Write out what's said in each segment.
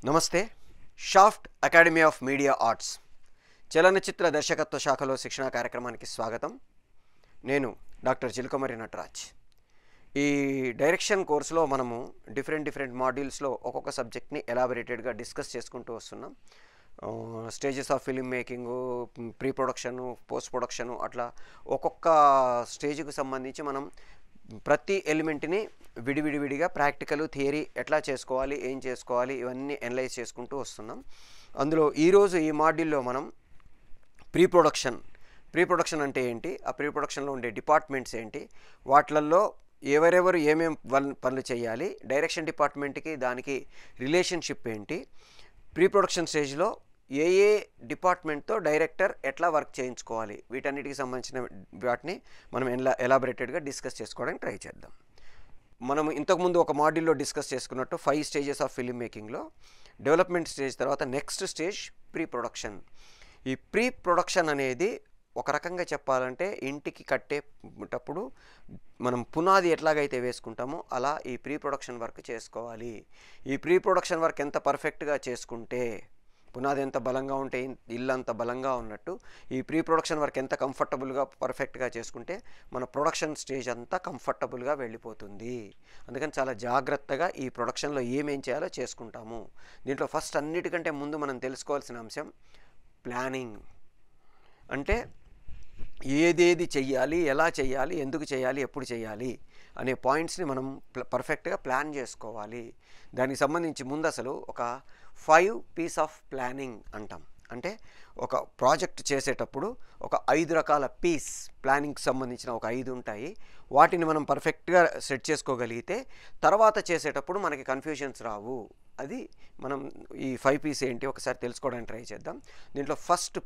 నమస్తే. Shaft academy of media arts చలనచిత్ర దర్శకత్వ శాఖలో శిక్షణా కార్యక్రమానికి స్వాగతం. నేను డాక్టర్ చిలుకమరి నటరాజ్. ఈ డైరెక్షన్ కోర్సులో మనము డిఫరెంట్ మాడ్యూల్స్లో ఒక్కొక్క సబ్జెక్ట్ని ఎలాబొరేటెడ్గా డిస్కస్ చేసుకుంటూ వస్తున్నాం. Stages of film making, pre production, post production, అట్లా ఒక్కొక్క స్టేజ్కి సంబంధించి మనం ప్రతి ఎలిమెంట్ని విడివిడిగా ప్రాక్టికల్, థియరీ ఎట్లా చేసుకోవాలి, ఏం చేసుకోవాలి, ఇవన్నీ అనలైజ్ చేసుకుంటూ వస్తున్నాం. అందులో ఈరోజు ఈ మాడ్యూల్లో మనం ప్రీ ప్రొడక్షన్ అంటే ఏంటి, ఆ ప్రీ ప్రొడక్షన్లో ఉండే డిపార్ట్మెంట్స్ ఏంటి, వాటిల్లో ఎవరెవరు ఏమేం పనులు చేయాలి, డైరెక్షన్ డిపార్ట్మెంట్కి దానికి రిలేషన్షిప్ ఏంటి, ప్రీ ప్రొడక్షన్ స్టేజ్లో ఏ డిపార్ట్మెంట్తో డైరెక్టర్ ఎట్లా వర్క్ చేయించుకోవాలి, వీటన్నిటికి సంబంధించిన వాటిని మనం ఎలాబొరేటెడ్గా డిస్కస్ చేసుకోవడానికి ట్రై చేద్దాం. మనం ఇంతకుముందు ఒక మాడ్యూల్లో డిస్కస్ చేసుకున్నట్టు 5 స్టేజెస్ ఆఫ్ ఫిల్మ్ మేకింగ్లో డెవలప్మెంట్ స్టేజ్ తర్వాత నెక్స్ట్ స్టేజ్ ప్రీ ప్రొడక్షన్. ఈ ప్రీ ప్రొడక్షన్ అనేది ఒక రకంగా చెప్పాలంటే ఇంటికి కట్టేటప్పుడు మనం పునాది ఎట్లాగైతే వేసుకుంటామో అలా ఈ ప్రీ ప్రొడక్షన్ వర్క్ చేసుకోవాలి. ఈ ప్రీ ప్రొడక్షన్ వర్క్ ఎంత పర్ఫెక్ట్గా చేసుకుంటే, పునాది ఎంత బలంగా ఉంటే ఇల్లు అంత బలంగా ఉన్నట్టు, ఈ ప్రీ ప్రొడక్షన్ వర్క్ ఎంత కంఫర్టబుల్గా పర్ఫెక్ట్గా చేసుకుంటే మన ప్రొడక్షన్ స్టేజ్ అంతా కంఫర్టబుల్గా వెళ్ళిపోతుంది. అందుకని చాలా జాగ్రత్తగా ఈ ప్రొడక్షన్లో ఏమేం చేయాలో చేసుకుంటాము. దీంట్లో ఫస్ట్ అన్నిటికంటే ముందు మనం తెలుసుకోవాల్సిన అంశం ప్లానింగ్. అంటే ఏదేది చెయ్యాలి, ఎలా చెయ్యాలి, ఎందుకు చేయాలి, ఎప్పుడు చేయాలి అనే పాయింట్స్ని మనం పర్ఫెక్ట్గా ప్లాన్ చేసుకోవాలి. దానికి సంబంధించి ముందు అసలు ఒక 5 పీస్ ఆఫ్ ప్లానింగ్ అంటాం. అంటే ఒక ప్రాజెక్ట్ చేసేటప్పుడు ఒక 5 రకాల ప్లానింగ్కి సంబంధించిన ఒక 5 ఉంటాయి. వాటిని మనం పర్ఫెక్ట్గా సెట్ చేసుకోగలిగితే తర్వాత చేసేటప్పుడు మనకి కన్ఫ్యూజన్స్ రావు. అది మనం ఈ 5 పీస్ ఏంటి ఒకసారి తెలుసుకోవడానికి ట్రై చేద్దాం. దీంట్లో ఫస్ట్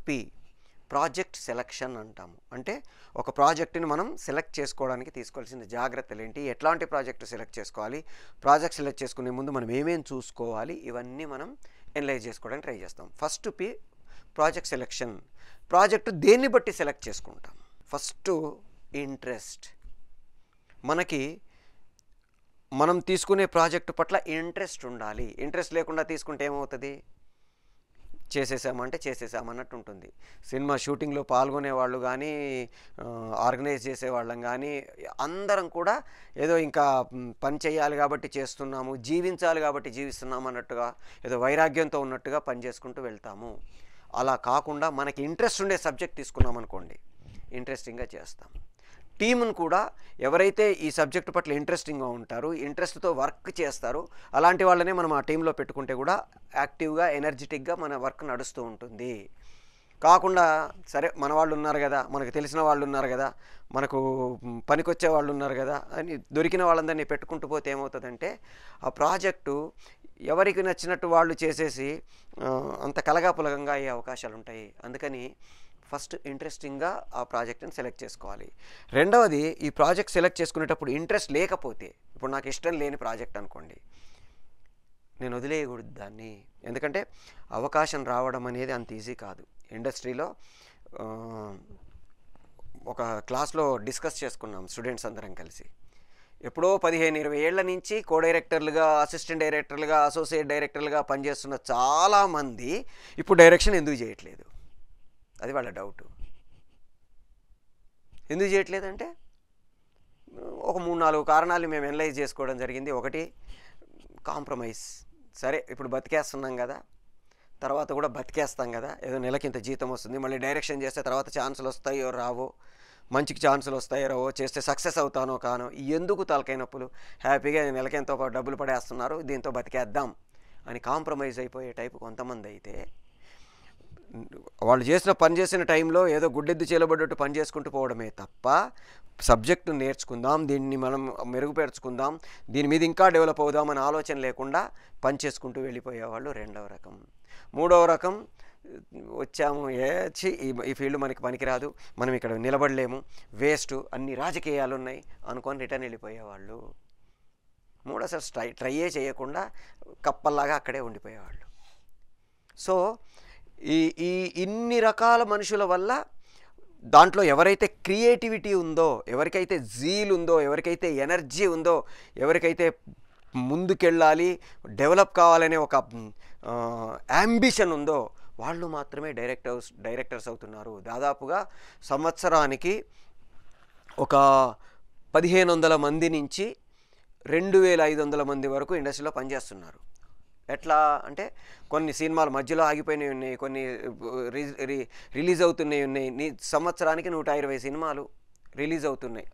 ప్రాజెక్ట్ సెలక్షన్ అంటాము. అంటే ఒక ప్రాజెక్ట్ని మనం సెలెక్ట్ చేసుకోవడానికి తీసుకోవాల్సిన జాగ్రత్తలు ఏంటి, ఎట్లాంటి ప్రాజెక్ట్ సెలెక్ట్ చేసుకోవాలి, ప్రాజెక్ట్ సెలెక్ట్ చేసుకునే ముందు మనం ఏమేమి చూసుకోవాలి, ఇవన్నీ మనం అనలైజ్ చేసుకోవడానికి ట్రై చేస్తాం. First project selection. ప్రాజెక్టు దేన్ని బట్టి సెలెక్ట్ చేసుకుంటాం? First interest. మనకి మనం తీసుకునే ప్రాజెక్టు పట్ల ఇంట్రెస్ట్ ఉండాలి. ఇంట్రెస్ట్ లేకుండా తీసుకుంటే ఏమవుతుంది? చేసేసామన్నట్టు ఉంటుంది. సినిమా షూటింగ్లో పాల్గొనే వాళ్ళు కానీ, ఆర్గనైజ్ చేసేవాళ్ళం కానీ అందరం కూడా ఏదో ఇంకా పని చేయాలి కాబట్టి చేస్తున్నాము, జీవించాలి కాబట్టి జీవిస్తున్నాము అన్నట్టుగా, ఏదో వైరాగ్యంతో ఉన్నట్టుగా పని చేసుకుంటూ వెళ్తాము. అలా కాకుండా మనకి ఇంట్రెస్ట్ ఉండే సబ్జెక్ట్ తీసుకున్నాం అనుకోండి, ఇంట్రెస్టింగ్గా చేస్తాం. టీమును కూడా ఎవరైతే ఈ సబ్జెక్టు పట్ల ఇంట్రెస్టింగ్గా ఉంటారో, ఇంట్రెస్ట్తో వర్క్ చేస్తారో అలాంటి వాళ్ళనే మనం ఆ టీంలో పెట్టుకుంటే కూడా యాక్టివ్గా, ఎనర్జెటిక్గా మన వర్క్ నడుస్తూ ఉంటుంది. కాకుండా సరే మన వాళ్ళు ఉన్నారు కదా, మనకు తెలిసిన వాళ్ళు ఉన్నారు కదా, మనకు పనికొచ్చే వాళ్ళు ఉన్నారు కదా అని దొరికిన వాళ్ళందరినీ పెట్టుకుంటూ పోతే ఏమవుతుందంటే ఆ ప్రాజెక్టు ఎవరికి నచ్చినట్టు వాళ్ళు చేసేసి అంత కలగాపులగంగా అయ్యే అవకాశాలు ఉంటాయి. అందుకని ఫస్ట్ ఇంట్రెస్టింగ్గా ఆ ప్రాజెక్ట్ని సెలెక్ట్ చేసుకోవాలి. రెండవది, ఈ ప్రాజెక్ట్ సెలెక్ట్ చేసుకునేటప్పుడు ఇంట్రెస్ట్ లేకపోతే, ఇప్పుడు నాకు ఇష్టం లేని ప్రాజెక్ట్ అనుకోండి, నేను వదిలేయకూడదు దాన్ని. ఎందుకంటే అవకాశం రావడం అనేది అంత ఈజీ కాదు. ఇండస్ట్రీలో ఒక క్లాస్లో డిస్కస్ చేసుకున్నాం స్టూడెంట్స్ అందరం కలిసి. ఎప్పుడో 15-20 ఏళ్ల నుంచి కో డైరెక్టర్లుగా, అసిస్టెంట్ డైరెక్టర్లుగా, అసోసియేట్ డైరెక్టర్లుగా పనిచేస్తున్న చాలామంది ఇప్పుడు డైరెక్షన్ ఎందుకు చేయట్లేదు? అది వాళ్ళ డౌటు. ఎందుకు చేయట్లేదంటే ఒక 3-4 కారణాలు మేము అనలైజ్ చేసుకోవడం జరిగింది. ఒకటి, కాంప్రమైజ్. సరే ఇప్పుడు బతికేస్తున్నాం కదా, తర్వాత కూడా బతికేస్తాం కదా, ఏదో నెలకింత జీతం వస్తుంది, మళ్ళీ డైరెక్షన్ చేస్తే తర్వాత ఛాన్సులు వస్తాయో రావో, మంచికి ఛాన్సులు వస్తాయో రావో, చేస్తే సక్సెస్ అవుతానో కానో, ఎందుకు తలకాయ నొప్పులు, హ్యాపీగా నెలకెంతో డబ్బులు పడేస్తున్నారు, దీంతో బతికేద్దాం అని కాంప్రమైజ్ అయిపోయే టైపు కొంతమంది అయితే, వాళ్ళు పని చేసిన టైంలో ఏదో గుడ్డెద్దు చేయబడ్డట్టు పని చేసుకుంటూ పోవడమే తప్ప సబ్జెక్టు నేర్చుకుందాం, దీన్ని మనం మెరుగుపరుచుకుందాం, దీని మీద ఇంకా డెవలప్ అవుదాం అనే ఆలోచన లేకుండా పని చేసుకుంటూ వెళ్ళిపోయేవాళ్ళు రెండవ రకం. మూడవ రకం, వచ్చాము ఈ ఫీల్డ్ మనకి పనికిరాదు, మనం ఇక్కడ నిలబడలేము, వేస్ట్, అన్ని రాజకీయాలు ఉన్నాయి అనుకొని రిటర్న్ వెళ్ళిపోయేవాళ్ళు. అసలు ట్రైయే చేయకుండా కప్పల్లాగా అక్కడే ఉండిపోయేవాళ్ళు. సో ఇన్ని రకాల మనుషుల వల్ల దాంట్లో ఎవరైతే క్రియేటివిటీ ఉందో, ఎవరికైతే జీల్ ఉందో, ఎవరికైతే ఎనర్జీ ఉందో, ఎవరికైతే ముందుకెళ్ళాలి, డెవలప్ కావాలనే ఒక యాంబిషన్ ఉందో వాళ్ళు మాత్రమే డైరెక్టర్స్ అవుతున్నారు. దాదాపుగా సంవత్సరానికి ఒక 1500 మంది నుంచి 2500 మంది వరకు ఇండస్ట్రీలో పనిచేస్తున్నారు. ఎట్లా అంటే కొన్ని సినిమాలు మధ్యలో ఆగిపోయినవి ఉన్నాయి, కొన్ని రిలీజ్ అవుతున్నాయి ఉన్నాయి. సంవత్సరానికి 120 సినిమాలు రిలీజ్ అవుతున్నాయి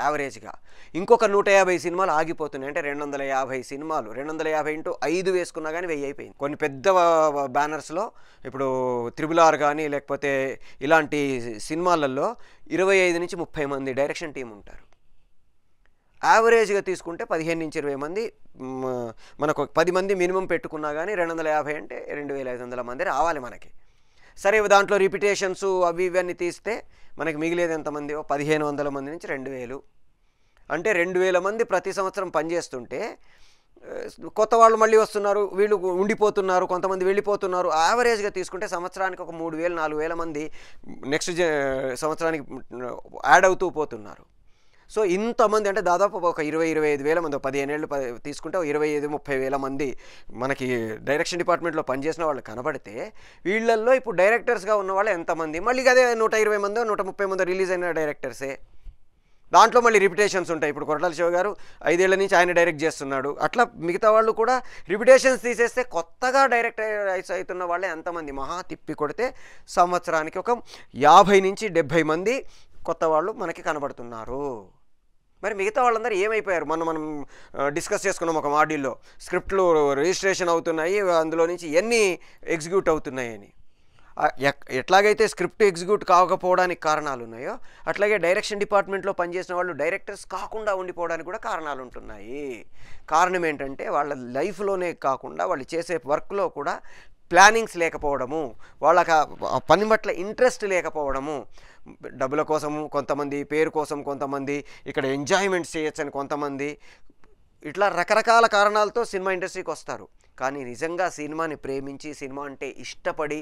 యావరేజ్గా. ఇంకొక 150 సినిమాలు ఆగిపోతున్నాయి. అంటే 250 సినిమాలు, 250 ఇంటూ 5 వేసుకున్నా కానీ 1000 అయిపోయింది. కొన్ని పెద్ద బ్యానర్స్లో ఇప్పుడు RRR కానీ లేకపోతే ఇలాంటి సినిమాలలో 25 నుంచి 30 మంది డైరెక్షన్ టీం ఉంటారు. యావరేజ్గా తీసుకుంటే 15 నుంచి 20 మంది, మనకు 10 మంది మినిమం పెట్టుకున్నా కానీ 250 అంటే 2500 మంది రావాలి మనకి. సరే దాంట్లో రిపిటేషన్స్ అవి ఇవన్నీ తీస్తే మనకి మిగిలేదు ఎంతమంది? 1500 మంది నుంచి 2000. అంటే 2000 మంది ప్రతి సంవత్సరం పనిచేస్తుంటే కొత్త వాళ్ళు మళ్ళీ వస్తున్నారు, వీళ్ళు ఉండిపోతున్నారు, కొంతమంది వెళ్ళిపోతున్నారు. యావరేజ్గా తీసుకుంటే సంవత్సరానికి ఒక 3000 4000 మంది నెక్స్ట్ సంవత్సరానికి యాడ్ అవుతూ పోతున్నారు. సో ఇంతమంది అంటే దాదాపు ఒక 20-25 వేల మంది, 15 ఏళ్ళు తీసుకుంటే 25-30 వేల మంది మనకి డైరెక్షన్ డిపార్ట్మెంట్లో పనిచేసిన వాళ్ళు కనబడితే వీళ్ళల్లో ఇప్పుడు డైరెక్టర్స్గా ఉన్న వాళ్ళు ఎంతమంది? మళ్ళీ అదే 120 మందో 130 మందో రిలీజ్ అయిన డైరెక్టర్సే. దాంట్లో మళ్ళీ రిపిటేషన్స్ ఉంటాయి. ఇప్పుడు కొరటాల శివ గారు 5 ఏళ్ల నుంచి ఆయన డైరెక్ట్ చేస్తున్నాడు. అట్లా మిగతా వాళ్ళు కూడా రిపిటేషన్స్ తీసేస్తే కొత్తగా డైరెక్టర్స్ అవుతున్న వాళ్ళే ఎంతమంది? మహా తిప్పి కొడితే సంవత్సరానికి ఒక 50 నుంచి 70 మంది కొత్త వాళ్ళు మనకి కనబడుతున్నారు. మరి మిగతా వాళ్ళందరూ ఏమైపోయారు? మనం డిస్కస్ చేసుకున్నాం ఒక మాడ్యూల్లో, స్క్రిప్ట్లు రిజిస్ట్రేషన్ అవుతున్నాయి, అందులో నుంచి ఎన్ని ఎగ్జిక్యూట్ అవుతున్నాయని. ఎట్లాగైతే స్క్రిప్ట్ ఎగ్జిక్యూట్ కాకపోవడానికి కారణాలు ఉన్నాయో అట్లాగే డైరెక్షన్ డిపార్ట్మెంట్లో పనిచేసిన వాళ్ళు డైరెక్టర్స్ కాకుండా ఉండిపోవడానికి కూడా కారణాలు ఉంటున్నాయి. కారణం ఏంటంటే వాళ్ళ లైఫ్లోనే కాకుండా వాళ్ళు చేసే వర్క్లో కూడా ప్లానింగ్స్ లేకపోవడము, వాళ్ళకి ఆ పని పట్ల ఇంట్రెస్ట్ లేకపోవడము, డబ్బుల కోసము కొంతమంది, పేరు కోసం కొంతమంది, ఇక్కడ ఎంజాయ్మెంట్స్ చేయొచ్చని కొంతమంది, ఇట్లా రకరకాల కారణాలతో సినిమా ఇండస్ట్రీకి వస్తారు. కానీ నిజంగా సినిమాని ప్రేమించి, సినిమా అంటే ఇష్టపడి,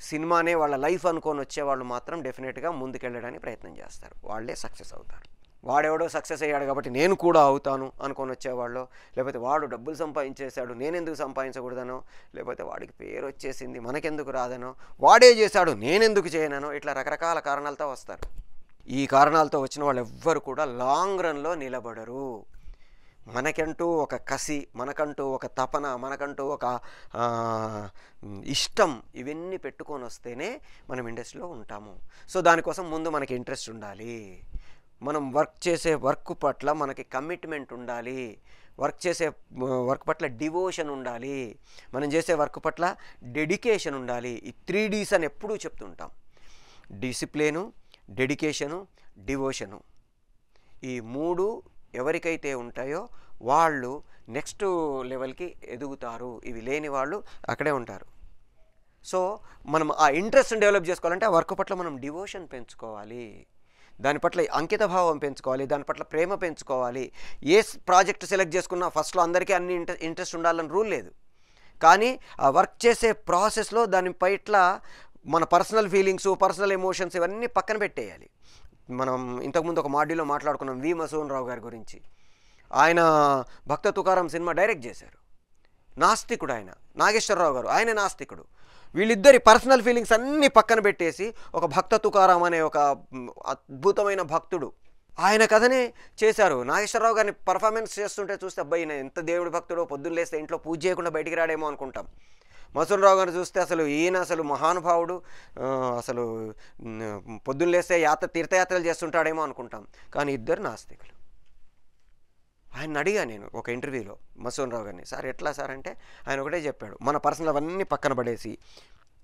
సినిమానే వాళ్ళ లైఫ్ అనుకొని వచ్చేవాళ్ళు మాత్రం డెఫినెట్గా ముందుకెళ్ళడానికి ప్రయత్నం చేస్తారు. వాళ్ళే సక్సెస్ అవుతారు. వాడెవడో సక్సెస్ అయ్యాడు కాబట్టి నేను కూడా అవుతాను అనుకొని వచ్చేవాళ్ళు, లేకపోతే వాడు డబ్బులు సంపాదించేశాడు నేనెందుకు సంపాదించకూడదనో, లేకపోతే వాడికి పేరు వచ్చేసింది మనకెందుకు రాదనో, వాడే చేశాడు నేనెందుకు చేయననో, ఇట్లా రకరకాల కారణాలతో వస్తారు. ఈ కారణాలతో వచ్చిన వాళ్ళు ఎవ్వరు కూడా లాంగ్ రన్లో నిలబడరు. మనకంటూ ఒక కసి, మనకంటూ ఒక తపన, మనకంటూ ఒక ఇష్టం, ఇవన్నీ పెట్టుకొని వస్తేనే మనం ఇండస్ట్రీలో ఉంటాము. సో దానికోసం ముందు మనకి ఇంట్రెస్ట్ ఉండాలి. మనం వర్క్ చేసే వర్క్ పట్ల మనకి కమిట్మెంట్ ఉండాలి. వర్క్ పట్ల డివోషన్ ఉండాలి. మనం చేసే వర్క్ పట్ల డెడికేషన్ ఉండాలి. ఈ 3 Ds అని ఎప్పుడూ చెప్తుంటాం. Discipline, dedication, devotion. ఈ 3 ఎవరికైతే ఉంటాయో వాళ్ళు నెక్స్ట్ లెవెల్కి ఎదుగుతారు. ఇవి లేని వాళ్ళు అక్కడే ఉంటారు. సో మనం ఆ ఇంట్రెస్ట్ని డెవలప్ చేసుకోవాలంటే ఆ వర్క్ పట్ల మనం డివోషన్ పెంచుకోవాలి, దాని పట్ల అంకిత భావం పెంచుకోవాలి, దాని పట్ల ప్రేమ పెంచుకోవాలి. ఏ ప్రాజెక్ట్ సెలెక్ట్ చేసుకున్నా ఫస్ట్లో అందరికీ అన్ని ఇంట్రెస్ట్ ఉండాలని రూల్ లేదు. కానీ ఆ వర్క్ చేసే ప్రాసెస్లో దాని పట్ల మన పర్సనల్ ఫీలింగ్స్, పర్సనల్ ఎమోషన్స్ ఇవన్నీ పక్కన పెట్టేయాలి. మనం ఇంతకుముందు ఒక మాడ్యూల్లో మాట్లాడుకున్నాం వి మసూన్ రావు గారి గురించి. ఆయన భక్త తుకారం సినిమా డైరెక్ట్ చేశారు. నాస్తికుడు ఆయన. నాగేశ్వరరావు గారు, ఆయన నాస్తికుడు. వీళ్ళిద్దరి పర్సనల్ ఫీలింగ్స్ అన్నీ పక్కన పెట్టేసి ఒక భక్త తుకారం అనే ఒక అద్భుతమైన భక్తుడు ఆయన కథనే చేశారు. నాగేశ్వరరావు గారిని పర్ఫార్మెన్స్ చేస్తుంటే చూస్తే అబ్బాయి ఎంత దేవుడి భక్తుడో, పొద్దున్న లేస్తే ఇంట్లో పూజ చేయకుండా బయటికి రాడేమో అనుకుంటాం. మసూన్ రావు గారిని చూస్తే ఈయన అసలు మహానుభావుడు, అసలు పొద్దున్న లేస్తే తీర్థయాత్రలు చేస్తుంటాడేమో అనుకుంటాం. కానీ ఇద్దరు నాస్తికులు. ఆయన అడిగా నేను ఒక ఇంటర్వ్యూలో మసూన్ రావు గారిని, సార్ ఎట్లా సార్ అంటే ఆయన ఒకటే చెప్పాడు, మన పర్సనల్ అవన్నీ పక్కన పడేసి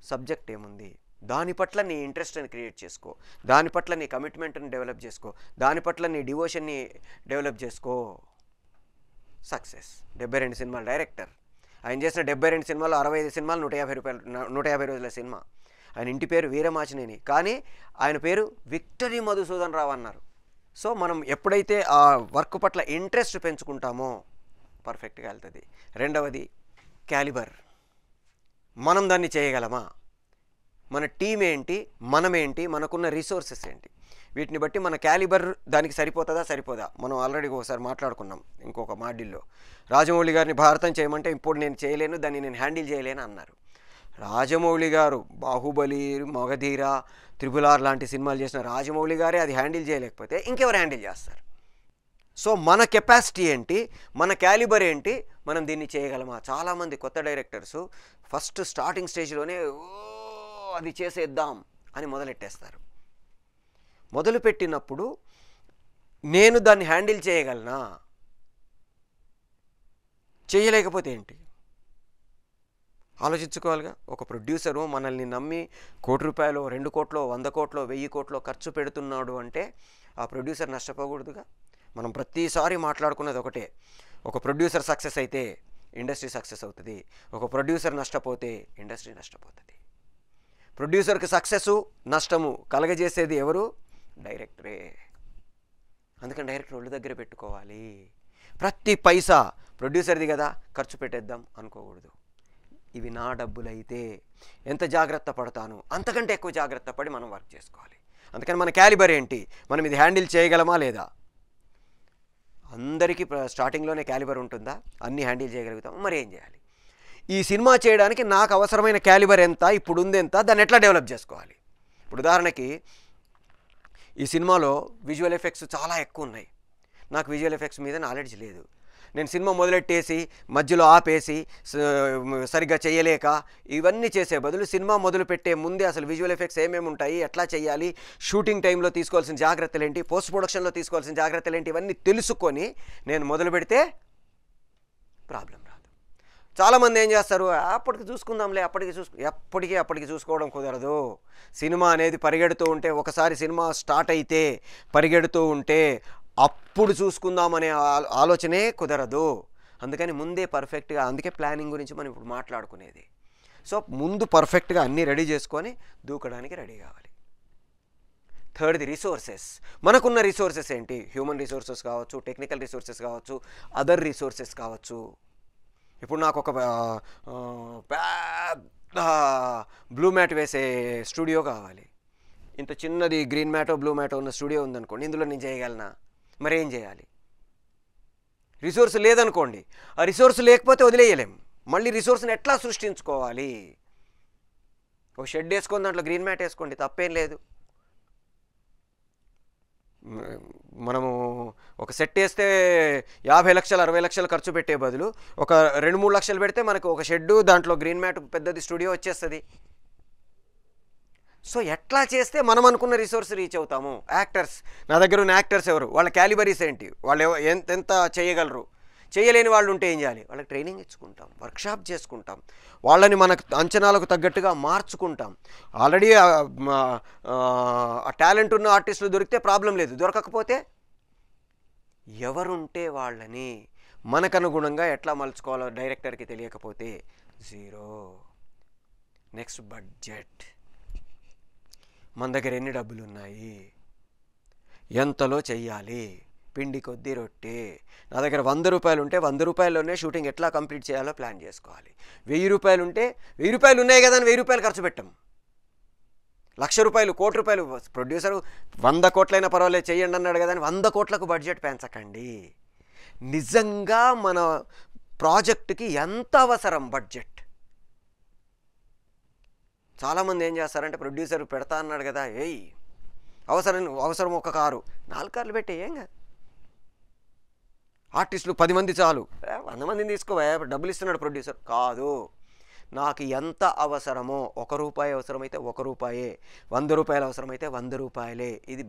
సబ్జెక్ట్ ఏముంది దాని పట్ల నీ ఇంట్రెస్ట్ని క్రియేట్ చేసుకో, దాని పట్ల నీ కమిట్మెంట్ని డెవలప్ చేసుకో, దాని పట్ల నీ డివోషన్ని డెవలప్ చేసుకో, సక్సెస్. 72 సినిమాల డైరెక్టర్. ఆయన చేసిన 72 సినిమాలు 65 సినిమాలు 150 రోజుల సినిమా. ఆయన ఇంటి పేరు వీరమాచినేని, కానీ ఆయన పేరు విక్టరీ మధుసూదన్ రావు అన్నారు. సో మనం ఎప్పుడైతే ఆ వర్క్ పట్ల ఇంట్రెస్ట్ పెంచుకుంటామో పర్ఫెక్ట్గా వెళ్తుంది. రెండవది క్యాలిబర్. మనం దాన్ని చేయగలమా? మన టీం ఏంటి, మనమేంటి, మనకున్న రిసోర్సెస్ ఏంటి. వీటిని బట్టి మన క్యాలిబర్ దానికి సరిపోతుందా సరిపోదా మనం ఆల్రెడీ ఒకసారి మాట్లాడుకున్నాం ఇంకొక మాడ్యూల్లో. రాజమౌళి గారిని భారతం చేయమంటే ఇప్పుడు నేను చేయలేను, దాన్ని నేను హ్యాండిల్ చేయలేను అన్నారు. రాజమౌళి గారు బాహుబలి, మగధీర, త్రిబుల్ ఆర్ లాంటి సినిమాలు చేసిన రాజమౌళి గారే అది హ్యాండిల్ చేయలేకపోతే ఇంకెవరు హ్యాండిల్ చేస్తారు? సో మన కెపాసిటీ ఏంటి, మన క్యాలిబర్ ఏంటి, మనం దీన్ని చేయగలమా? చాలామంది కొత్త డైరెక్టర్సు ఫస్ట్ స్టార్టింగ్ స్టేజ్లోనే అది చేసేద్దాం అని మొదలెట్టేస్తారు. మొదలుపెట్టినప్పుడు నేను దాన్ని హ్యాండిల్ చేయగలనా, చేయలేకపోతే ఏంటి ఆలోచించుకోవాలిగా. ఒక ప్రొడ్యూసరు మనల్ని నమ్మి ₹1 కోటి, 2 కోట్లు, 100 కోట్లు, 1000 కోట్లు ఖర్చు పెడుతున్నాడు అంటే ఆ ప్రొడ్యూసర్ నష్టపోకూడదుగా. మనం ప్రతిసారి మాట్లాడుకున్నది ఒకటే, ఒక ప్రొడ్యూసర్ సక్సెస్ అయితే ఇండస్ట్రీ సక్సెస్ అవుతుంది, ఒక ప్రొడ్యూసర్ నష్టపోతే ఇండస్ట్రీ నష్టపోతుంది. ప్రొడ్యూసర్కి సక్సెస్ నష్టము కలగజేసేది ఎవరు? డైరెక్టరే. అందుకని డైరెక్టర్ ఒళ్ళు దగ్గర పెట్టుకోవాలి. ప్రతి పైసా ప్రొడ్యూసర్ది కదా ఖర్చు పెట్టేద్దాం అనుకోకూడదు. ఇవి నా డబ్బులైతే ఎంత జాగ్రత్త పడతాను అంతకంటే ఎక్కువ జాగ్రత్త పడి మనం వర్క్ చేసుకోవాలి. అందుకని మన క్యాలిబర్ ఏంటి, మనం ఇది హ్యాండిల్ చేయగలమా లేదా? అందరికీ స్టార్టింగ్లోనే క్యాలిబర్ ఉంటుందా? అన్నీ హ్యాండిల్ చేయగలుగుతాం? మరి ఏం చేయాలి? ఈ సినిమా చేయడానికి నాకు అవసరమైన క్యాలిబర్ ఎంత, ఇప్పుడు ఉంది ఎంత, దాన్ని ఎట్లా డెవలప్ చేసుకోవాలి? ఇప్పుడు ఉదాహరణకి ఈ సినిమాలో విజువల్ ఎఫెక్ట్స్ చాలా ఎక్కువ ఉన్నాయి. నాకు విజువల్ ఎఫెక్ట్స్ మీద నాలెడ్జ్ లేదు. నేను సినిమా మొదలెట్టేసి మధ్యలో ఆపేసి సరిగ్గా చేయలేక ఇవన్నీ చేసే బదులు సినిమా మొదలు పెట్టే ముందే అసలు విజువల్ ఎఫెక్ట్స్ ఏమేమి ఉంటాయి, ఎట్లా చేయాలి, షూటింగ్ టైంలో తీసుకోవాల్సిన జాగ్రత్తలు ఏంటి, పోస్ట్ ప్రొడక్షన్లో తీసుకోవాల్సిన జాగ్రత్తలు ఏంటి, ఇవన్నీ తెలుసుకొని నేను మొదలు పెడితే ప్రాబ్లం రాదు. చాలామంది ఏం చేస్తారు, అప్పటికి చూసుకుందాంలే, అప్పటికి చూసుకోవడం కుదరదు. సినిమా అనేది పరిగెడుతూ ఉంటే, ఒకసారి సినిమా స్టార్ట్ అయితే పరిగెడుతూ ఉంటే అప్పుడు చూసుకుందామనే ఆలోచనే కుదరదు. అందుకని ముందే పర్ఫెక్ట్గా, అందుకే ప్లానింగ్ గురించి మనం ఇప్పుడు మాట్లాడుకునేది. సో ముందు పర్ఫెక్ట్గా అన్నీ రెడీ చేసుకొని దూకడానికి రెడీ కావాలి. థర్డ్ది రిసోర్సెస్. మనకున్న రిసోర్సెస్ ఏంటి? హ్యూమన్ రిసోర్సెస్ కావచ్చు, టెక్నికల్ రిసోర్సెస్ కావచ్చు, అదర్ రిసోర్సెస్ కావచ్చు. ఇప్పుడు నాకు ఒక పెద్ద బ్లూ మ్యాట్ వేసే స్టూడియో కావాలి. ఇంత చిన్నది గ్రీన్ మ్యాటో బ్లూ మ్యాటో ఉన్న స్టూడియో ఉందనుకోండి, ఇందులో నేను చేయగలనా? మరి ఏం చేయాలి? రిసోర్స్ లేదనుకోండి, ఆ రిసోర్స్ లేకపోతే వదిలేయలేం. మళ్ళీ రిసోర్స్ని ఎట్లా సృష్టించుకోవాలి? ఒక షెడ్ వేసుకొని దాంట్లో గ్రీన్ మ్యాట్ వేసుకోండి, తప్పేం లేదు. మనము ఒక సెట్ వేస్తే 50 లక్షలు 60 లక్షలు ఖర్చు పెట్టే బదులు ఒక 2-3 లక్షలు పెడితే మనకు ఒక షెడ్డు, దాంట్లో గ్రీన్ మ్యాట్, పెద్దది స్టూడియో వచ్చేస్తుంది. సో ఎట్లా చేస్తే మనం అనుకున్న రిసోర్స్ రీచ్ అవుతాము? యాక్టర్స్, నా దగ్గర ఉన్న యాక్టర్స్ ఎవరు, వాళ్ళ క్యాలిబరీస్ ఏంటి, వాళ్ళు ఎంత చేయగలరు, చేయలేని వాళ్ళు ఉంటే ఏం చేయాలి? వాళ్ళకి ట్రైనింగ్ ఇచ్చుకుంటాం, వర్క్షాప్ చేసుకుంటాం, వాళ్ళని మనకు అంచనాలకు తగ్గట్టుగా మార్చుకుంటాం. ఆల్రెడీ ఆ టాలెంట్ ఉన్న ఆర్టిస్టులు దొరికితే ప్రాబ్లం లేదు, దొరకకపోతే ఎవరుంటే వాళ్ళని మనకనుగుణంగా ఎట్లా మలుచుకోవాలో డైరెక్టర్కి తెలియకపోతే జీరో. Next budget. మన దగ్గర ఎన్ని డబ్బులు ఉన్నాయి, ఎంతలో చెయ్యాలి, పిండి కొద్దీ రొట్టె. నా దగ్గర ₹100 ఉంటే ₹100లోనే షూటింగ్ ఎట్లా కంప్లీట్ చేయాలో ప్లాన్ చేసుకోవాలి. ₹1000 ఉంటే ₹1000 ఉన్నాయి కదా అని ₹1000 ఖర్చు పెట్టాం. ₹1,00,000, ₹1,00,00,000 ప్రొడ్యూసరు 100 కోట్లైనా పర్వాలేదు చేయండి అన్నాడు కదా అని 100 కోట్లకు బడ్జెట్ పెంచకండి. నిజంగా మన ప్రాజెక్టుకి ఎంత అవసరం బడ్జెట్? చాలామంది ఏం చేస్తారంటే, ప్రొడ్యూసర్ పెడతా అన్నాడు కదా, అవసరం ఒక కారు, 4 కార్లు పెట్టే, ఏం కాదు. ఆర్టిస్టులు 10 మంది చాలు, 100 మందిని తీసుకోవా, డబ్బులు ఇస్తున్నాడు ప్రొడ్యూసర్. కాదు, నాకు ఎంత అవసరమో, ₹1 అవసరమైతే ₹1, ₹100 అవసరమైతే ₹100. ఇది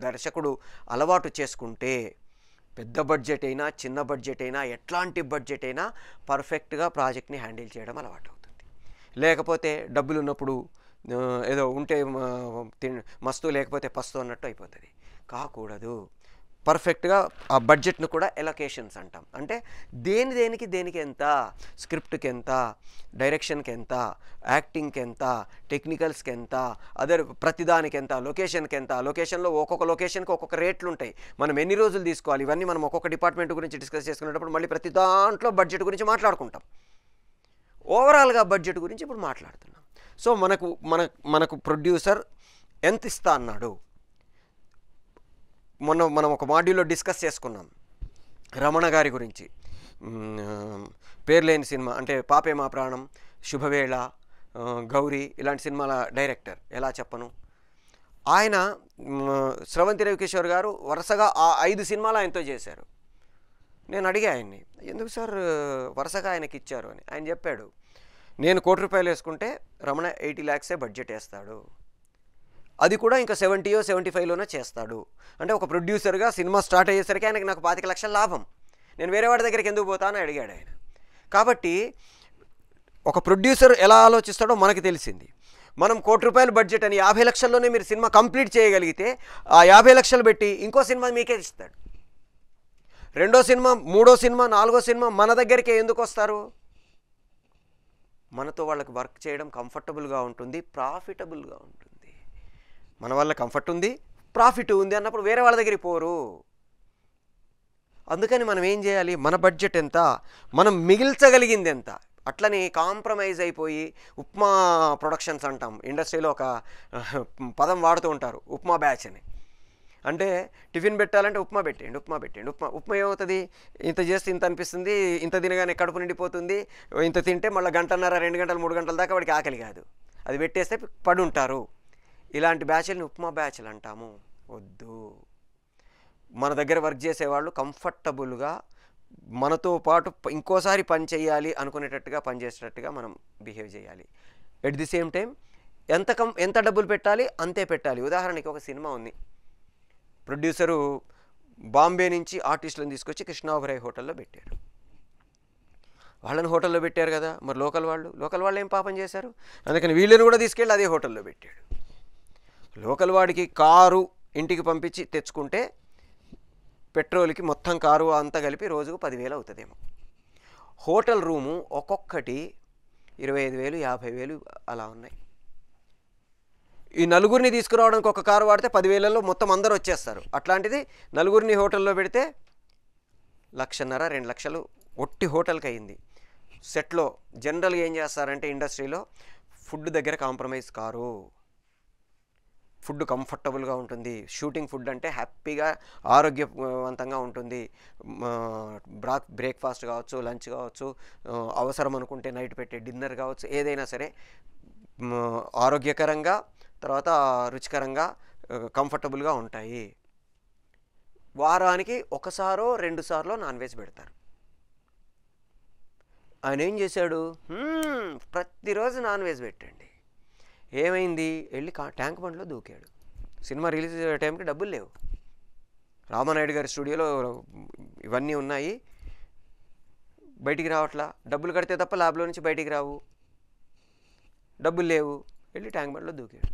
దర్శకుడు అలవాటు చేసుకుంటే పెద్ద బడ్జెట్ అయినా చిన్న బడ్జెట్ అయినా ఎట్లాంటి బడ్జెట్ అయినా పర్ఫెక్ట్గా ప్రాజెక్ట్ని హ్యాండిల్ చేయడం అలవాటు అవుతుంది. లేకపోతే డబ్బులు ఉన్నప్పుడు ఏదో ఉంటే మస్తు, లేకపోతే పస్తు అన్నట్టు అయిపోతుంది. కాకూడదు. పర్ఫెక్ట్గా ఆ బడ్జెట్ను కూడా ఎలొకేషన్స్ అంటాం. అంటే దేనికి ఎంత, స్క్రిప్ట్కి ఎంత, డైరెక్షన్కి ఎంత, యాక్టింగ్కి ఎంత, టెక్నికల్స్కి ఎంత, అదర్ ప్రతిదానికి ఎంత, లొకేషన్కి ఎంత. లొకేషన్లో ఒక్కొక్క లొకేషన్కి ఒక్కొక్క రేట్లు ఉంటాయి. మనం ఎన్ని రోజులు తీసుకోవాలి, ఇవన్నీ మనం ఒక్కొక్క డిపార్ట్మెంట్ గురించి డిస్కస్ చేసుకునేటప్పుడు మళ్ళీ ప్రతి దాంట్లో బడ్జెట్ గురించి మాట్లాడుకుంటాం. ఓవరాల్గా బడ్జెట్ గురించి ఇప్పుడు మాట్లాడుతున్నాం. సో మనకు ప్రొడ్యూసర్ ఎంత ఇస్తా అన్నాడు, మనం ఒక మాడ్యూల్లో డిస్కస్ చేసుకున్నాం రమణ గారి గురించి. పేర్లేని సినిమా అంటే పాపే మా ప్రాణం, శుభవేళ, గౌరీ ఇలాంటి సినిమాల డైరెక్టర్, ఎలా చెప్పను. ఆయన స్రవంతి రవికిషోర్ గారు వరుసగా ఆ 5 సినిమాలు ఆయనతో చేశారు. నేను అడిగా ఆయన్ని, ఎందుకు సార్ వరుసగా ఆయనకి ఇచ్చారు అని. ఆయన చెప్పాడు, నేను ₹1,00,00,000 వేసుకుంటే రమణ 80 lakhs బడ్జెట్ వేస్తాడు, అది కూడా ఇంకా 70 or 75లోనే చేస్తాడు. అంటే ఒక ప్రొడ్యూసర్గా సినిమా స్టార్ట్ అయ్యేసరికి ఆయనకి నాకు 25 లక్షల లాభం, నేను వేరే వాడి దగ్గరికి ఎందుకు పోతానని అడిగాడు ఆయన. కాబట్టి ఒక ప్రొడ్యూసర్ ఎలా ఆలోచిస్తాడో మనకు తెలిసింది. మనం ₹1,00,00,000 బడ్జెట్ అని 50 లక్షల్లోనే మీరు సినిమా కంప్లీట్ చేయగలిగితే ఆ 50 లక్షలు పెట్టి ఇంకో సినిమా మీకే ఇస్తాడు. రెండో సినిమా, మూడో సినిమా, నాలుగో సినిమా మన దగ్గరికే ఎందుకు వస్తారు? మనతో వాళ్ళకి వర్క్ చేయడం కంఫర్టబుల్గా ఉంటుంది, ప్రాఫిటబుల్గా ఉంటుంది. మన వల్ల కంఫర్ట్ ఉంది, ప్రాఫిట్ ఉంది అన్నప్పుడు వేరే వాళ్ళ దగ్గరికి పోరు. అందుకని మనం ఏం చేయాలి, మన బడ్జెట్ ఎంత, మనం మిగిల్చగలిగింది ఎంత. అట్లని కాంప్రమైజ్ అయిపోయి ఉప్మా ప్రొడక్షన్స్ అంటాం, ఇండస్ట్రీలో ఒక పదం వాడుతూ ఉంటారు, ఉప్మా బ్యాచ్ అని. అంటే టిఫిన్ పెట్టాలంటే ఉప్మా పెట్టేయండి, ఉప్మా ఏమవుతుంది, ఇంత చేస్తే ఇంత అనిపిస్తుంది, ఇంత తినగానే కడుపు నిండిపోతుంది, ఇంత తింటే మళ్ళీ 1.5 గంటలు 2 గంటలు 3 గంటల దాకా వాడికి ఆకలి కాదు, అది పెట్టేస్తే పడి ఉంటారు. ఇలాంటి బ్యాచ్ని ఉప్మా బ్యాచ్లు అంటాము. వద్దు, మన దగ్గర వర్క్ చేసేవాళ్ళు కంఫర్టబుల్గా మనతో పాటు ఇంకోసారి పని చేయాలి అనుకునేటట్టుగా పనిచేసేటట్టుగా మనం బిహేవ్ చేయాలి. ఎట్ ది సేమ్ టైం ఎంత డబ్బులు పెట్టాలి అంతే పెట్టాలి. ఉదాహరణకి ఒక సినిమా ఉంది, ప్రొడ్యూసరు బాంబే నుంచి ఆర్టిస్టులను తీసుకొచ్చి కృష్ణావరాయ్ హోటల్లో పెట్టారు. వాళ్ళని హోటల్లో పెట్టారు కదా, మరి లోకల్ వాళ్ళు ఏం పాపం చేశారు, అందుకని వీళ్ళని కూడా తీసుకెళ్ళి అదే హోటల్లో పెట్టాడు. లోకల్ వాడికి కారు ఇంటికి పంపించి తెచ్చుకుంటే పెట్రోల్కి మొత్తం కారు అంతా కలిపి రోజుకు 10,000 అవుతుందేమో. హోటల్ రూము ఒక్కొక్కటి 25,000, 50,000 అలా ఉన్నాయి. ఈ నలుగురిని తీసుకురావడానికి ఒక కారు వాడితే 10,000లో మొత్తం అందరూ వచ్చేస్తారు. అట్లాంటిది నలుగురిని హోటల్లో పెడితే 1,50,000, 2 లక్షలు ఒట్టి హోటల్కి అయింది. సెట్లో జనరల్గా ఏం చేస్తారంటే ఇండస్ట్రీలో ఫుడ్ దగ్గర కాంప్రమైజ్ కారు. ఫుడ్ కంఫర్టబుల్గా ఉంటుంది, షూటింగ్ ఫుడ్ అంటే హ్యాపీగా ఆరోగ్యవంతంగా ఉంటుంది. బ్రేక్ఫాస్ట్ కావచ్చు, లంచ్ కావచ్చు, అవసరం అనుకుంటే నైట్ పెట్టే డిన్నర్ కావచ్చు, ఏదైనా సరే ఆరోగ్యకరంగా తర్వాత రుచికరంగా కంఫర్టబుల్గా ఉంటాయి. వారానికి 1 సారో 2 సార్లో నాన్ వెజ్ పెడతారు. ఆయన ఏం చేశాడు, ప్రతిరోజు నాన్ వెజ్ పెట్టండి. ఏమైంది, వెళ్ళి ట్యాంక్ బండ్లో దూకాడు. సినిమా రిలీజ్ అయ్యే టైంకి డబ్బులు లేవు. రామానాయుడు గారి స్టూడియోలో ఇవన్నీ ఉన్నాయి, బయటికి రావట్లా. డబ్బులు కడితే తప్ప ల్యాబ్లో నుంచి బయటికి రావు, డబ్బులు లేవు, వెళ్ళి ట్యాంక్ బండ్లో దూకాడు.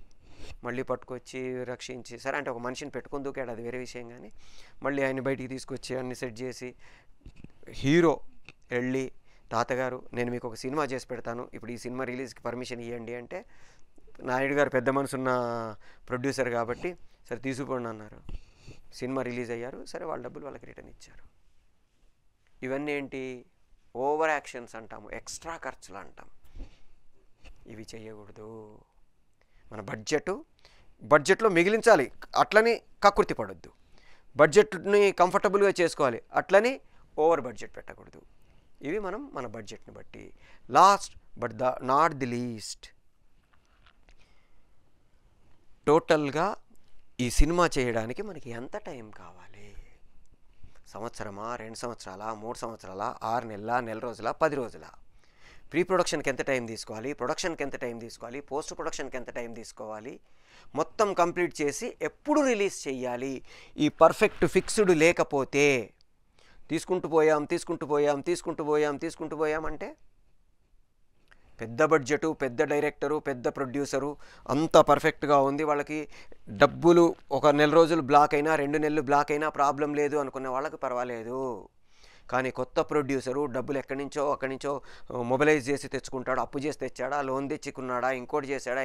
మళ్ళీ పట్టుకొచ్చి రక్షించి, సరే అంటే ఒక మనిషిని పెట్టుకొని దూకాడు, అది వేరే విషయం. కానీ మళ్ళీ ఆయన బయటికి తీసుకొచ్చి అన్ని సెట్ చేసి, హీరో వెళ్ళి, తాతగారు నేను మీకు ఒక సినిమా చేసి పెడతాను, ఇప్పుడు ఈ సినిమా రిలీజ్కి పర్మిషన్ ఇవ్వండి అంటే, నాయుడు గారు పెద్ద మనసున్న ప్రొడ్యూసర్ కాబట్టి సరే తీసుకుపోండి అన్నారు. సినిమా రిలీజ్ అయ్యారు, సరే వాళ్ళ డబ్బులు వాళ్ళకి రిటర్న్ ఇచ్చారు. ఇవన్నీ ఏంటి, ఓవర్ యాక్షన్స్ అంటాము, ఎక్స్ట్రా ఖర్చులు అంటాం. ఇవి చేయకూడదు. మన బడ్జెట్లో మిగిలించాలి, అట్లని కకృతి పడొద్దు. బడ్జెట్ని కంఫర్టబుల్గా చేసుకోవాలి, అట్లని ఓవర్ బడ్జెట్ పెట్టకూడదు. ఇవి మనం మన బడ్జెట్ని బట్టి. Last but not the least, టోటల్గా ఈ సినిమా చేయడానికి మనకి ఎంత టైం కావాలి? సంవత్సరమా, 2 సంవత్సరాల, 3 సంవత్సరాల, 6 నెలల, నెల రోజుల, 10 రోజుల? ప్రీ ప్రొడక్షన్కి ఎంత టైం తీసుకోవాలి, ప్రొడక్షన్కి ఎంత టైం తీసుకోవాలి, పోస్ట్ ప్రొడక్షన్కి ఎంత టైం తీసుకోవాలి, మొత్తం కంప్లీట్ చేసి ఎప్పుడు రిలీజ్ చేయాలి? ఈ పర్ఫెక్ట్ ఫిక్స్డ్ లేకపోతే తీసుకుంటూ పోయాం అంటే పెద్ద బడ్జెటు, పెద్ద డైరెక్టరు, పెద్ద ప్రొడ్యూసరు అంత పర్ఫెక్ట్గా ఉంది, వాళ్ళకి డబ్బులు ఒక నెల రోజులు బ్లాక్ అయినా 2 నెలలు బ్లాక్ అయినా ప్రాబ్లం లేదు అనుకున్న వాళ్ళకి పర్వాలేదు. కానీ కొత్త ప్రొడ్యూసరు డబ్బులు అక్కడి నుంచో మొబిలైజ్ చేసి తెచ్చుకుంటాడు, అప్పు చేసి తెచ్చాడా, లోన్ తెచ్చుకున్నాడా, ఇంకోటి చేశాడా,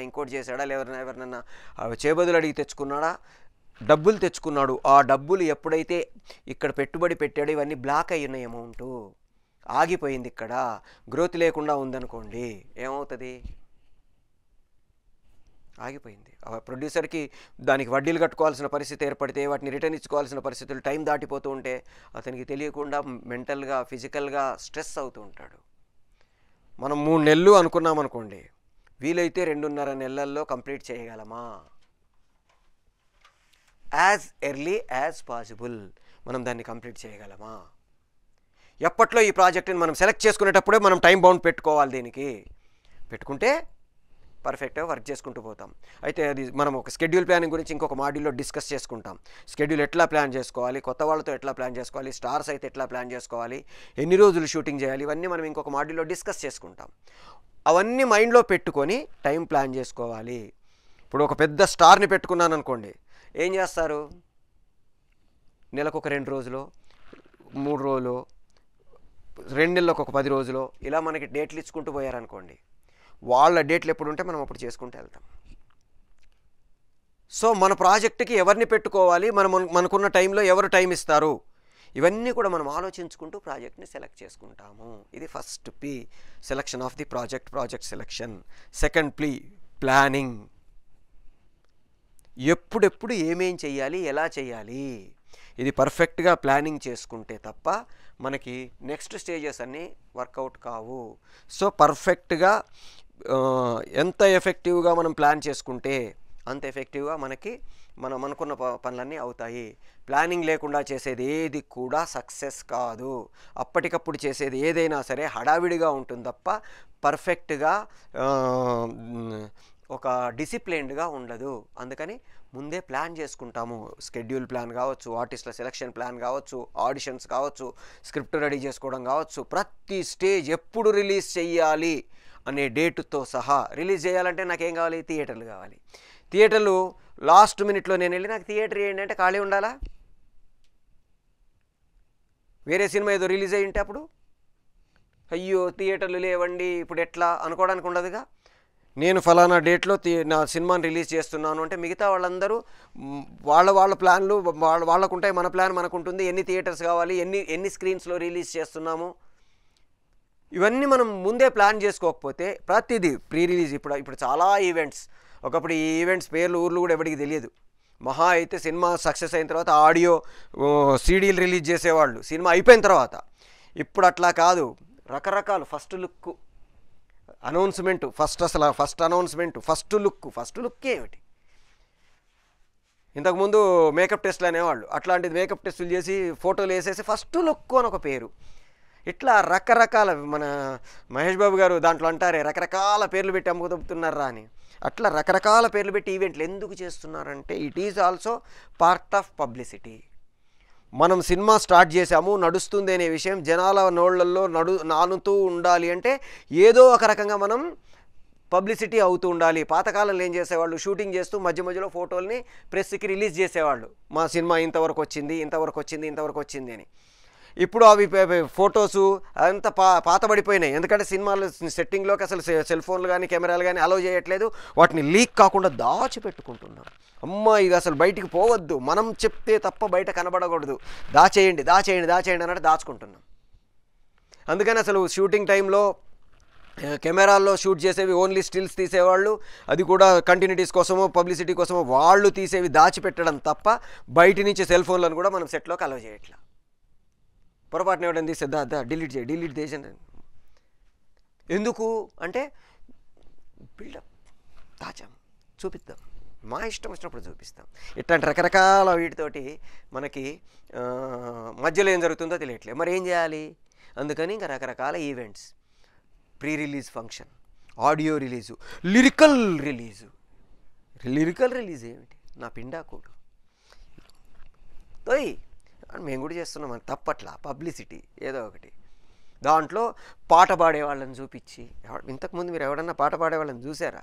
ఎవరినన్నా చేబదులు అడిగి తెచ్చుకున్నాడా, డబ్బులు తెచ్చుకున్నాడు. ఆ డబ్బులు ఎప్పుడైతే ఇక్కడ పెట్టుబడి పెట్టాడో ఇవన్నీ బ్లాక్ అయిన అమౌంటు ఆగిపోయింది, ఇక్కడ గ్రోత్ లేకుండా ఉందనుకోండి, ఏమవుతుంది? ఆగిపోయింది. ఆ ప్రొడ్యూసర్కి దానికి వడ్డీలు కట్టుకోవాల్సిన పరిస్థితి ఏర్పడితే, వాటిని రిటర్న్ ఇచ్చుకోవాల్సిన పరిస్థితులు టైం దాటిపోతూ ఉంటే అతనికి తెలియకుండా మెంటల్గా ఫిజికల్గా స్ట్రెస్ అవుతూ ఉంటాడు. మనం 3 నెలలు అనుకున్నాం అనుకోండి, వీలైతే 2.5 నెలల్లో కంప్లీట్ చేయగలమా? యాజ్ ఎర్లీ యాజ్ పాసిబుల్ మనం దాన్ని కంప్లీట్ చేయగలమా? ఎప్పట్లో ఈ ప్రాజెక్ట్ని మనం సెలెక్ట్ చేసుకునేటప్పుడే మనం టైం బౌండ్ పెట్టుకోవాలి. దీనికి పెట్టుకుంటే పర్ఫెక్ట్గా వర్క్ చేసుకుంటూ పోతాం. అయితే అది మనం ఒక షెడ్యూల్ ప్లానింగ్ గురించి ఇంకొక మాడ్యూల్లో డిస్కస్ చేసుకుంటాం. షెడ్యూల్ ఎట్లా ప్లాన్ చేసుకోవాలి, కొత్త వాళ్ళతో ఎట్లా ప్లాన్ చేసుకోవాలి, స్టార్స్ అయితే ఎట్లా ప్లాన్ చేసుకోవాలి, ఎన్ని రోజులు షూటింగ్ చేయాలి, ఇవన్నీ మనం ఇంకొక మాడ్యూల్లో డిస్కస్ చేసుకుంటాం. అవన్నీ మైండ్లో పెట్టుకొని టైం ప్లాన్ చేసుకోవాలి. ఇప్పుడు ఒక పెద్ద స్టార్ని పెట్టుకున్నాను అనుకోండి, ఏం చేస్తారు? నెలకు ఒక 2 రోజులు, 3 రోజులు, 2 నెలలకు ఒక 10 రోజులు, ఇలా మనకి డేట్లు ఇచ్చుకుంటూ పోయారనుకోండి, వాళ్ళ డేట్లు ఎప్పుడు ఉంటే మనం అప్పుడు చేసుకుంటూ వెళ్తాం. సో మన ప్రాజెక్ట్కి ఎవరిని పెట్టుకోవాలి, మనకున్న టైంలో ఎవరు టైం ఇస్తారు, ఇవన్నీ కూడా మనం ఆలోచించుకుంటూ ప్రాజెక్ట్ని సెలెక్ట్ చేసుకుంటాము. ఇది first P, selection of the project selection. Second P, planning. ఎప్పుడెప్పుడు ఏమేం చేయాలి, ఎలా చేయాలి, ఇది పర్ఫెక్ట్గా ప్లానింగ్ చేసుకుంటే తప్ప మనకి నెక్స్ట్ స్టేజెస్ అన్నీ వర్కౌట్ కావు. సో పర్ఫెక్ట్గా ఎంత ఎఫెక్టివ్గా మనం ప్లాన్ చేసుకుంటే అంత ఎఫెక్టివ్గా మనం అనుకున్న పనులన్నీ అవుతాయి. ప్లానింగ్ లేకుండా చేసేది ఏది కూడా సక్సెస్ కాదు. అప్పటికప్పుడు చేసేది ఏదైనా సరే హడావిడిగా ఉంటుంది తప్ప పర్ఫెక్ట్గా ఒక డిసిప్లైన్డ్గా ఉండదు. అందుకని ముందే ప్లాన్ చేసుకుంటాము. షెడ్యూల్ ప్లాన్ కావచ్చు, ఆర్టిస్టుల సెలక్షన్ ప్లాన్ కావచ్చు, ఆడిషన్స్ కావచ్చు, స్క్రిప్ట్ రెడీ చేసుకోవడం కావచ్చు, ప్రతి స్టేజ్ ఎప్పుడు రిలీజ్ చేయాలి అనే డేటుతో సహా. రిలీజ్ చేయాలంటే నాకేం కావాలి? థియేటర్లు కావాలి. థియేటర్లు లాస్ట్ మినిట్లో నేను వెళ్ళి నాకు థియేటర్ ఏంటి అంటే ఖాళీ ఉండాలా? వేరే సినిమా ఏదో రిలీజ్ అయ్యి ఉంటే అప్పుడు అయ్యో థియేటర్లు లేవండి ఇప్పుడు ఎట్లా అనుకోవడానికి ఉండదుగా. నేను ఫలానా డేట్లో నా సినిమాని రిలీజ్ చేస్తున్నాను అంటే మిగతా వాళ్ళందరూ వాళ్ళ ప్లాన్లు వాళ్ళకు ఉంటాయి, మన ప్లాన్ మనకు ఉంటుంది. ఎన్ని థియేటర్స్ కావాలి, ఎన్ని స్క్రీన్స్లో రిలీజ్ చేస్తున్నాము, ఇవన్నీ మనం ముందే ప్లాన్ చేసుకోకపోతే ప్రతిదీ ప్రీ రిలీజ్. ఇప్పుడు చాలా ఈవెంట్స్, ఒకప్పుడు ఈ ఈవెంట్స్ పేర్లు ఊర్లు కూడా ఎవరికి తెలియదు. మహా అయితే సినిమా సక్సెస్ అయిన తర్వాత ఆడియో సీడీలు రిలీజ్ చేసేవాళ్ళు సినిమా అయిపోయిన తర్వాత. ఇప్పుడు అట్లా కాదు, రకరకాలు first look announcement, first announcement, first look ఏమిటి? ఇంతకుముందు మేకప్ టెస్ట్లు అనేవాళ్ళు, అట్లాంటిది మేకప్ టెస్టులు చేసి ఫోటోలు వేసేసి ఫస్ట్ లుక్ అని ఒక పేరు. ఇట్లా రకరకాల, మన మహేష్ బాబు గారు దాంట్లో అంటారే రకరకాల పేర్లు పెట్టి అమ్ముకుతున్నారా అని, అట్లా రకరకాల పేర్లు పెట్టి ఈవెంట్లు ఎందుకు చేస్తున్నారంటే it is also part of publicity. మనం సినిమా స్టార్ట్ చేసాము, నడుస్తుంది అనే విషయం జనాల నోళ్లలో నానుతూ ఉండాలి అంటే ఏదో ఒక రకంగా మనం పబ్లిసిటీ అవుతూ ఉండాలి. పాతకాలంలో ఏం చేసేవాళ్ళు, షూటింగ్ చేస్తూ మధ్య మధ్యలో ఫోటోల్ని ప్రెస్కి రిలీజ్ చేసేవాళ్ళు, మా సినిమా ఇంతవరకు వచ్చింది అని. ఇప్పుడు అవి ఫొటోసు అదంతా పాతబడిపోయినాయి. ఎందుకంటే సినిమాలు సెట్టింగ్లోకి అసలు సెల్ ఫోన్లు కానీ కెమెరాలు కానీ అలౌ చేయట్లేదు. వాటిని లీక్ కాకుండా దాచిపెట్టుకుంటున్నాం. అమ్మ ఇది అసలు బయటికి పోవద్దు, మనం చెప్తే తప్ప బయట కనబడకూడదు, దాచేయండి అన్నట్టు దాచుకుంటున్నాం. అందుకని అసలు షూటింగ్ టైంలో కెమెరాల్లో షూట్ చేసేవి ఓన్లీ స్టిల్స్ తీసేవాళ్ళు, అది కూడా కంటిన్యూటీస్ కోసమో పబ్లిసిటీ కోసమో వాళ్ళు తీసేవి దాచిపెట్టడం తప్ప బయట నుంచి సెల్ ఫోన్లను కూడా మనం సెట్లోకి అలౌ చేయట్లా. పొరపాటున ఎవడని తీస్తే డిలీట్ చేయండి. ఎందుకు అంటే బిల్డప్, దాచాం, చూపిద్దాం, మా ఇష్టం వచ్చినప్పుడు చూపిస్తాం. ఇట్లాంటి రకరకాల వీటితోటి మనకి మధ్యలో ఏం జరుగుతుందో తెలియట్లేదు. మరి ఏం చేయాలి? అందుకని ఇంకా రకరకాల events, pre release function, audio release, lyrical release ఏమిటి? నా పిండాకోడు తోయ్ మేము కూడా చేస్తున్నాం అని తప్పట్లా. పబ్లిసిటీ ఏదో ఒకటి, దాంట్లో పాట పాడేవాళ్ళని చూపించి, ఇంతకుముందు మీరు ఎవడన్నా పాట పాడేవాళ్ళని చూసారా?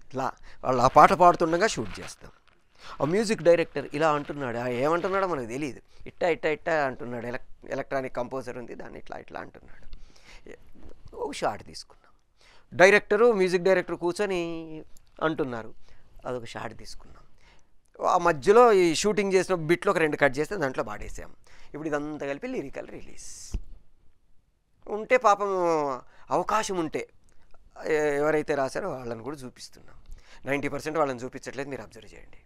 ఇట్లా వాళ్ళు ఆ పాట పాడుతుండగా షూట్ చేస్తాం. ఆ మ్యూజిక్ డైరెక్టర్ ఇలా అంటున్నాడు, ఏమంటున్నాడో మనకు తెలియదు, ఇట్టా అంటున్నాడు. ఎలక్ట్రానిక్ కంపోజర్ ఉంది, దాన్ని ఇట్లా అంటున్నాడు. ఒక షాట్ తీసుకున్నాం. మ్యూజిక్ డైరెక్టర్ కూర్చొని అంటున్నారు, అదొక షాట్ తీసుకున్నాం. ఆ మధ్యలో ఈ షూటింగ్ చేసిన బిట్లో ఒక 2 కట్ చేస్తే దాంట్లో పాడేసాం. ఇప్పుడు ఇదంతా కలిపి లిరికల్ రిలీజ్ ఉంటే పాపం అవకాశం ఉంటే ఎవరైతే రాశారో వాళ్ళని కూడా చూపిస్తున్నాం. 90% వాళ్ళని చూపించట్లేదు, మీరు అబ్జర్వ్ చేయండి.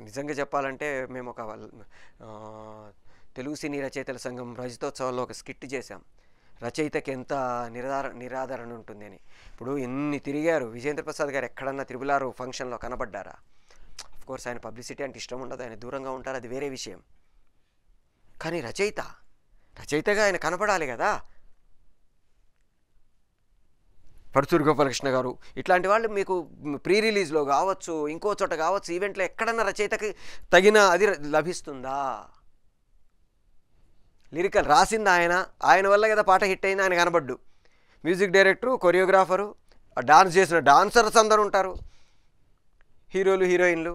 నిజంగా చెప్పాలంటే మేము ఒక తెలుగు సినీ రచయితల సంఘం రజతోత్సవాల్లో ఒక స్కిట్ చేశాం. రచయితకి ఎంత నిరాదరణ ఉంటుంది అని. ఇప్పుడు ఎన్ని తిరిగారు విజేంద్ర ప్రసాద్ గారు, ఎక్కడన్నా త్రిపులారు ఫంక్షన్లో కనబడ్డారా? కోర్స్ ఆయన పబ్లిసిటీ అంటే ఇష్టం ఉండదు, ఆయన దూరంగా ఉంటారు, అది వేరే విషయం. కానీ రచయితగా ఆయన కనపడాలి కదా. పరుచూరు గోపాలకృష్ణ గారు ఇట్లాంటి వాళ్ళు మీకు ప్రీ రిలీజ్లో కావచ్చు, ఇంకో చోట కావచ్చు, ఈవెంట్లో ఎక్కడన్నా రచయితకి తగిన అది లభిస్తుందా? లిరికల్ రాసింది ఆయన వల్ల కదా పాట హిట్ అయింది, ఆయన కనబడ్డు. మ్యూజిక్ డైరెక్టరు, కొరియోగ్రాఫరు, డాన్స్ చేసిన డాన్సర్స్ అందరూ ఉంటారు, హీరోలు హీరోయిన్లు.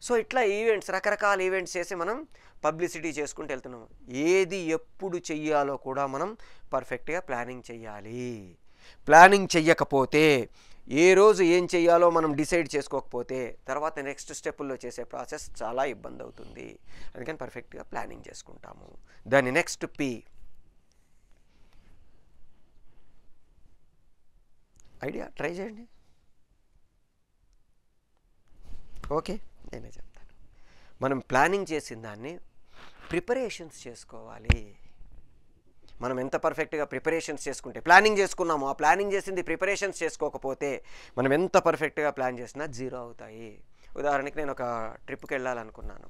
సో ఇట్లా ఈవెంట్స్, రకరకాల ఈవెంట్స్ చేసి మనం పబ్లిసిటీ చేసుకుంటూ వెళ్తున్నాము. ఏది ఎప్పుడు చెయ్యాలో కూడా మనం పర్ఫెక్ట్గా ప్లానింగ్ చెయ్యాలి. ప్లానింగ్ చెయ్యకపోతే, ఏ రోజు ఏం చెయ్యాలో మనం డిసైడ్ చేసుకోకపోతే తర్వాత నెక్స్ట్ స్టెప్పుల్లో చేసే ప్రాసెస్ చాలా ఇబ్బంది అవుతుంది. అందుకని పర్ఫెక్ట్గా ప్లానింగ్ చేసుకుంటాము. దాని నెక్స్ట్ పి, ఐడియా. ట్రై చేయండి. ఓకే, నేనే చెప్తాను. మనం ప్లానింగ్ చేసిన దాన్ని ప్రిపరేషన్స్ చేసుకోవాలి. మనం ఎంత పర్ఫెక్ట్గా ప్రిపరేషన్స్ చేసుకుంటే, ప్లానింగ్ చేసుకున్నాము, ఆ ప్లానింగ్ చేసింది ప్రిపరేషన్స్ చేసుకోకపోతే మనం ఎంత పర్ఫెక్ట్గా ప్లాన్ చేసినా జీరో అవుతాయి. ఉదాహరణకి నేను ఒక ట్రిప్కి వెళ్ళాలనుకున్నాను.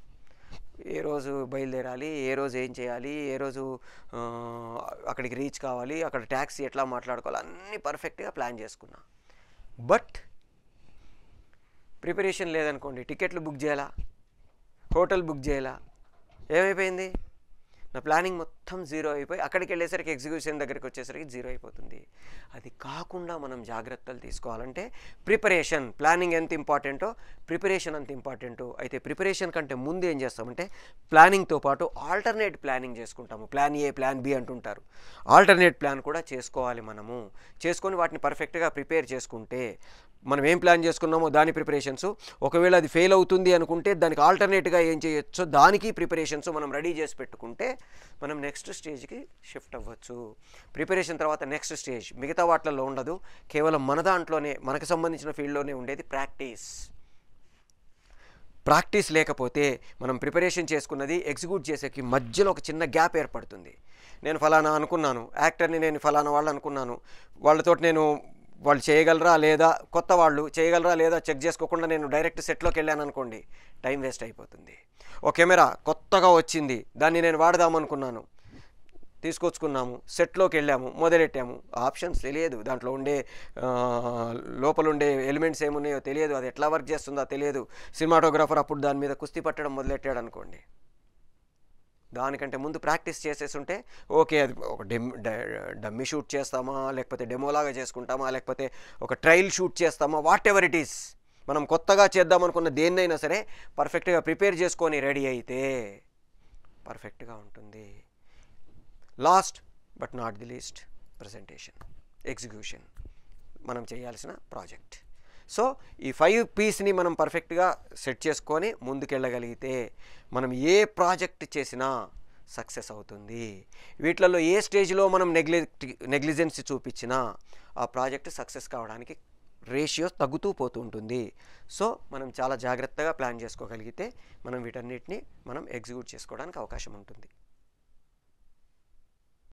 ఏ రోజు బయలుదేరాలి, ఏ రోజు ఏం చేయాలి, ఏ రోజు అక్కడికి రీచ్ కావాలి, అక్కడ ట్యాక్సీ ఎట్లా మాట్లాడుకోవాలి, అన్నీ పర్ఫెక్ట్గా ప్లాన్ చేసుకున్నా. బట్ ప్రిపరేషన్ లేదనుకోండి, టికెట్లు బుక్ చేయాలా, హోటల్ బుక్ చేయాలా, ఏమైపోయింది? నా ప్లానింగ్ మొత్తం జీరో అయిపోయి అక్కడికి వెళ్ళేసరికి, ఎగ్జిక్యూషన్ దగ్గరికి వచ్చేసరికి జీరో అయిపోతుంది. అది కాకుండా మనం జాగ్రత్తలు తీసుకోవాలంటే ప్రిపరేషన్, ప్లానింగ్ ఎంత ఇంపార్టెంటో ప్రిపరేషన్ అంత ఇంపార్టెంటో. అయితే ప్రిపరేషన్ కంటే ముందు ఏం చేస్తామంటే ప్లానింగ్తో పాటు ఆల్టర్నేట్ ప్లానింగ్ చేసుకుంటాము. ప్లాన్ ఏ, ప్లాన్ బి అంటుంటారు. ఆల్టర్నేట్ ప్లాన్ కూడా చేసుకోవాలి. మనము చేసుకొని వాటిని పర్ఫెక్ట్గా ప్రిపేర్ చేసుకుంటే, మనం ఏం ప్లాన్ చేసుకున్నామో దాని ప్రిపరేషన్స్, ఒకవేళ అది ఫెయిల్ అవుతుంది అనుకుంటే దానికి ఆల్టర్నేట్గా ఏం చేయొచ్చో దానికి ప్రిపరేషన్స్ మనం రెడీ చేసి పెట్టుకుంటే మనం నెక్స్ట్ స్టేజ్కి షిఫ్ట్ అవ్వచ్చు. ప్రిపరేషన్ తర్వాత నెక్స్ట్ స్టేజ్ మిగతా వాటిల్లో ఉండదు, కేవలం మన దాంట్లోనే, మనకు సంబంధించిన ఫీల్డ్లోనే ఉండేది ప్రాక్టీస్. ప్రాక్టీస్ లేకపోతే మనం ప్రిపరేషన్ చేసుకున్నది ఎగ్జిక్యూట్ చేసేకి మధ్యలో ఒక చిన్న గ్యాప్ ఏర్పడుతుంది. నేను ఫలానా అనుకున్నాను, యాక్టర్ని నేను ఫలానా వాళ్ళు అనుకున్నాను, వాళ్ళతో నేను వాళ్ళు చేయగలరా లేదా, కొత్త వాళ్ళు చేయగలరా లేదా చెక్ చేసుకోకుండా నేను డైరెక్ట్ సెట్లోకి వెళ్ళాను అనుకోండి, టైం వేస్ట్ అయిపోతుంది. ఓ కెమెరా కొత్తగా వచ్చింది, దాన్ని నేను వాడదామనుకున్నాను, తీసుకొచ్చుకున్నాము, సెట్లోకి వెళ్ళాము, మొదలెట్టాము, ఆప్షన్స్ తెలియదు, దాంట్లో ఉండే లోపల ఉండే ఎలిమెంట్స్ ఏమున్నాయో తెలియదు, అది ఎట్లా వర్క్ చేస్తుందో తెలియదు. సినిమాటోగ్రాఫర్ అప్పుడు దాని మీద కుస్తీ పట్టడం మొదలెట్టాడు అనుకోండి, దానికంటే ముందు ప్రాక్టీస్ చేసేసి ఉంటే ఓకే, అది ఒక డమ్మీ షూట్ చేస్తామా, లేకపోతే డెమోలాగా చేసుకుంటామా, లేకపోతే ఒక ట్రయల్ షూట్ చేస్తామా, వాట్ ఎవర్ ఇట్ ఈస్, మనం కొత్తగా చేద్దామనుకున్న దేన్నైనా సరే పర్ఫెక్ట్గా ప్రిపేర్ చేసుకొని రెడీ అయితే పర్ఫెక్ట్గా ఉంటుంది. Last but not the least, presentation, execution, మనం చేయాల్సిన ప్రాజెక్ట్. సో ఈ 5 Psని మనం పర్ఫెక్ట్గా సెట్ చేసుకొని ముందుకెళ్ళగలిగితే మనం ఏ ప్రాజెక్ట్ చేసినా సక్సెస్ అవుతుంది. వీటిలలో ఏ స్టేజ్లో మనం నెగ్లిజెన్సీ చూపించినా ఆ ప్రాజెక్ట్ సక్సెస్ కావడానికి రేషియో తగ్గుతూ పోతూ ఉంటుంది. సో మనం చాలా జాగ్రత్తగా ప్లాన్ చేసుకోగలిగితే మనం వీటన్నిటిని మనం ఎగ్జిక్యూట్ చేసుకోవడానికి అవకాశం ఉంటుంది.